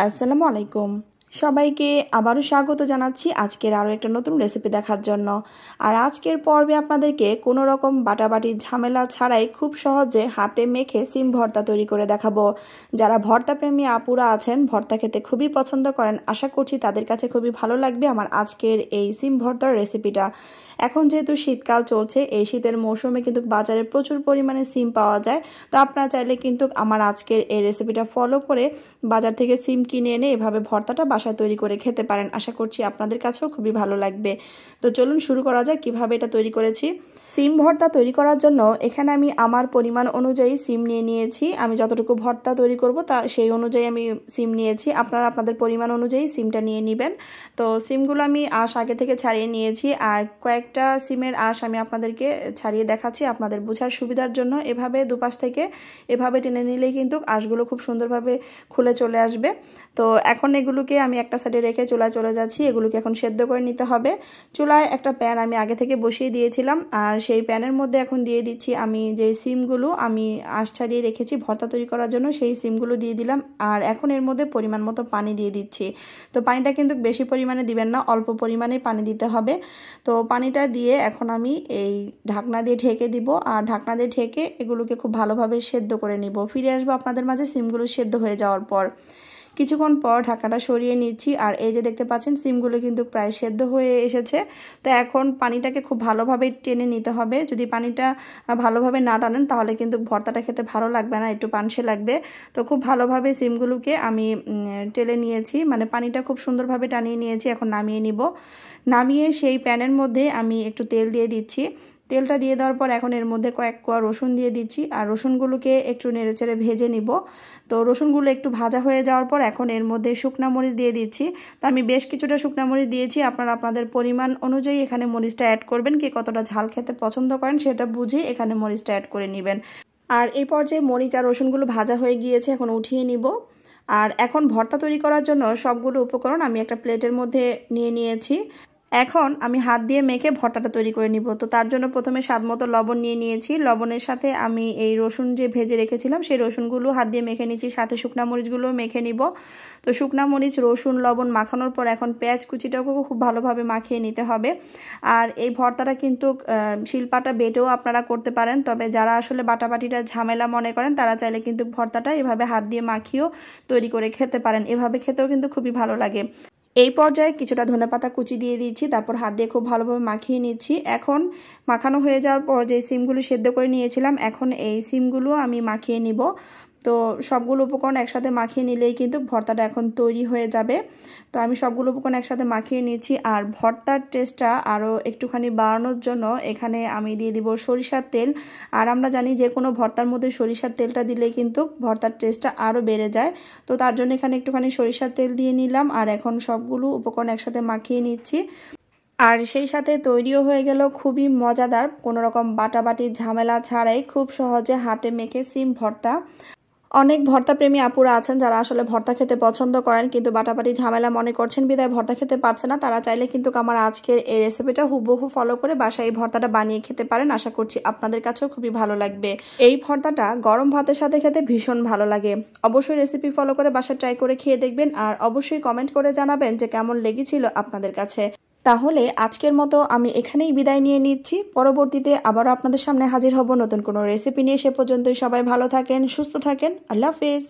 আসসালামু আলাইকুম সবাইকে আবারও স্বাগত জানাচ্ছি আজকের আরও একটা নতুন রেসিপি দেখার জন্য। আর আজকের পর্বে আপনাদেরকে কোনো রকম বাটাবাটির ঝামেলা ছাড়াই খুব সহজে হাতে মেখে সিম ভর্তা তৈরি করে দেখাবো। যারা ভর্তা প্রেমী আপুরা আছেন, ভর্তা খেতে খুবই পছন্দ করেন, আশা করছি তাদের কাছে খুবই ভালো লাগবে আমার আজকের এই সিম ভর্তার রেসিপিটা। এখন যেহেতু শীতকাল চলছে, এই শীতের মৌসুমে কিন্তু বাজারে প্রচুর পরিমাণে সিম পাওয়া যায়। তো আপনারা চাইলে কিন্তু আমার আজকের এই রেসিপিটা ফলো করে বাজার থেকে সিম কিনে এনে এভাবে ভর্তাটা বাসায় তৈরি করে খেতে পারেন। আশা করছি আপনাদের কাছেও খুবই ভালো লাগবে। তো চলুন শুরু করা যাক কিভাবে এটা তৈরি করেছি। সিম ভর্তা তৈরি করার জন্য এখানে আমি আমার পরিমাণ অনুযায়ী সিম নিয়ে নিয়েছি। আমি যতটুকু ভর্তা তৈরি করব তা সেই অনুযায়ী আমি সিম নিয়েছি। আপনারা আপনাদের পরিমাণ অনুযায়ী সিমটা নিয়ে নেবেন। তো সিমগুলো আমি আঁশ আগে থেকে ছাড়িয়ে নিয়েছি, আর কয়েকটা সিমের আঁশ আমি আপনাদেরকে ছাড়িয়ে দেখাচ্ছি আপনাদের বোঝার সুবিধার জন্য। এভাবে দুপাশ থেকে এভাবে টেনে নিলেই কিন্তু আঁশগুলো খুব সুন্দরভাবে খুলে চলে আসবে। তো এখন এগুলোকে আমি একটা সাইডে রেখে চুলায় চলে যাচ্ছি। এগুলোকে এখন সেদ্ধ করে নিতে হবে। চুলায় একটা প্যান আমি আগে থেকে বসিয়ে দিয়েছিলাম, আর সেই প্যানের মধ্যে এখন দিয়ে দিচ্ছি আমি যে সিমগুলো আমি আঁশ ছাড়িয়ে রেখেছি ভর্তা তৈরি করার জন্য, সেই সিমগুলো দিয়ে দিলাম। আর এখন এর মধ্যে পরিমাণ মতো পানি দিয়ে দিচ্ছি। তো পানিটা কিন্তু বেশি পরিমাণে দিবেন না, অল্প পরিমাণে পানি দিতে হবে। তো পানিটা দিয়ে এখন আমি এই ঢাকনা দিয়ে ঢেকে দিব, আর ঢাকনা দিয়ে ঢেকে এগুলোকে খুব ভালোভাবে সেদ্ধ করে নিব। ফিরে আসবো আপনাদের মাঝে সিমগুলো সেদ্ধ হয়ে যাওয়ার পর। কিছুক্ষণ পর ঢাকনাটা সরিয়ে নিচ্ছি, আর এই যে দেখতে পাচ্ছেন সিমগুলো কিন্তু প্রায় সেদ্ধ হয়ে এসেছে। তো এখন পানিটাকে খুব ভালোভাবে টেনে নিতে হবে। যদি পানিটা ভালোভাবে না টানেন তাহলে কিন্তু ভর্তাটা খেতে ভালো লাগবে না, একটু পানসে লাগবে। তো খুব ভালোভাবে সিমগুলোকে আমি টেলে নিয়েছি, মানে পানিটা খুব সুন্দরভাবে টানিয়ে নিয়েছি। এখন নামিয়ে নিব। নামিয়ে সেই প্যানের মধ্যে আমি একটু তেল দিয়ে দিচ্ছি। তেলটা দিয়ে দেওয়ার পর এখন এর মধ্যে কয়েক কোয়া রসুন দিয়ে দিচ্ছি, আর রসুনগুলোকে একটু নেড়েচেড়ে ভেজে নিব। তো রসুনগুলো একটু ভাজা হয়ে যাওয়ার পর এখন এর মধ্যে শুকনা মরিচ দিয়ে দিচ্ছি। তো আমি বেশ কিছুটা শুকনা মরিচ দিয়েছি। আপনারা আপনাদের পরিমাণ অনুযায়ী এখানে মরিচটা অ্যাড করবেন। কে কতটা ঝাল খেতে পছন্দ করেন সেটা বুঝে এখানে মরিচটা অ্যাড করে নেবেন। আর এই পর্যায়ে মরিচ আর রসুনগুলো ভাজা হয়ে গিয়েছে, এখন উঠিয়ে নিব। আর এখন ভর্তা তৈরি করার জন্য সবগুলো উপকরণ আমি একটা প্লেটের মধ্যে নিয়ে নিয়েছি। এখন আমি হাত দিয়ে মেখে ভর্তাটা তৈরি করে নিব। তো তার জন্য প্রথমে স্বাদমতো লবণ নিয়ে নিয়েছি। লবণের সাথে আমি এই রসুন যে ভেজে রেখেছিলাম সেই রসুনগুলো হাত দিয়ে মেখে নিচ্ছি, সাথে শুকনা মরিচগুলো মেখে নিব। তো শুকনা মরিচ, রসুন, লবণ মাখানোর পর এখন পেঁয়াজ কুচিটাকেও খুব ভালোভাবে মাখিয়ে নিতে হবে। আর এই ভর্তাটা কিন্তু শিলপাটা বেটেও আপনারা করতে পারেন, তবে যারা আসলে বাটাবাটিটা ঝামেলা মনে করেন তারা চাইলে কিন্তু ভর্তাটা এভাবে হাত দিয়ে মাখিয়েও তৈরি করে খেতে পারেন। এভাবে খেতেও কিন্তু খুবই ভালো লাগে। এই পর্যায়ে কিছুটা ধনেপাতা কুচি দিয়ে দিচ্ছি, তারপর হাত দিয়ে খুব ভালোভাবে মাখিয়ে নিচ্ছি। এখন মাখানো হয়ে যাওয়ার পর যে সিমগুলো সেদ্ধ করে নিয়েছিলাম, এখন এই সিমগুলো আমি মাখিয়ে নিব। তো সবগুলো উপকরণ একসাথে মাখিয়ে নিলেই কিন্তু ভর্তাটা এখন তৈরি হয়ে যাবে। তো আমি সবগুলো উপকরণ একসাথে মাখিয়ে নিচ্ছি। আর ভর্তার টেস্টটা আরও একটুখানি বাড়ানোর জন্য এখানে আমি দিয়ে দিব সরিষার তেল। আর আমরা জানি যে কোনো ভর্তার মধ্যে সরিষার তেলটা দিলে কিন্তু ভর্তার টেস্টটা আরও বেড়ে যায়। তো তার জন্য এখানে একটুখানি সরিষার তেল দিয়ে নিলাম, আর এখন সবগুলো উপকরণ একসাথে মাখিয়ে নিচ্ছি। আর সেই সাথে তৈরিও হয়ে গেল খুবই মজাদার, কোনো রকম বাটাবাটির ঝামেলা ছাড়াই খুব সহজে হাতে মেখে সিম ভর্তা। অনেক ভর্তা প্রেমী আপুরা আছেন যারা আসলে ভর্তা খেতে পছন্দ করেন, কিন্তু বাটাবাটি ঝামেলা মনে করছেন বিদায় ভর্তা খেতে পারছে না। তারা চাইলে কিন্তু আমার আজকের এই রেসিপিটা হুবহু ফলো করে বাসায় এই ভর্তাটা বানিয়ে খেতে পারেন। আশা করছি আপনাদের কাছেও খুবই ভালো লাগবে। এই ভর্তাটা গরম ভাতের সাথে খেতে ভীষণ ভালো লাগে। অবশ্যই রেসিপি ফলো করে বাসায় ট্রাই করে খেয়ে দেখবেন, আর অবশ্যই কমেন্ট করে জানাবেন যে কেমন লেগেছিল আপনাদের কাছে। তাহলে আজকের মতো আমি এখানেই বিদায় নিয়ে নিচ্ছি। পরবর্তীতে আবারও আপনাদের সামনে হাজির হব নতুন কোনো রেসিপি নিয়ে। সে পর্যন্তই সবাই ভালো থাকেন, সুস্থ থাকেন। আল্লাহ হাফেজ।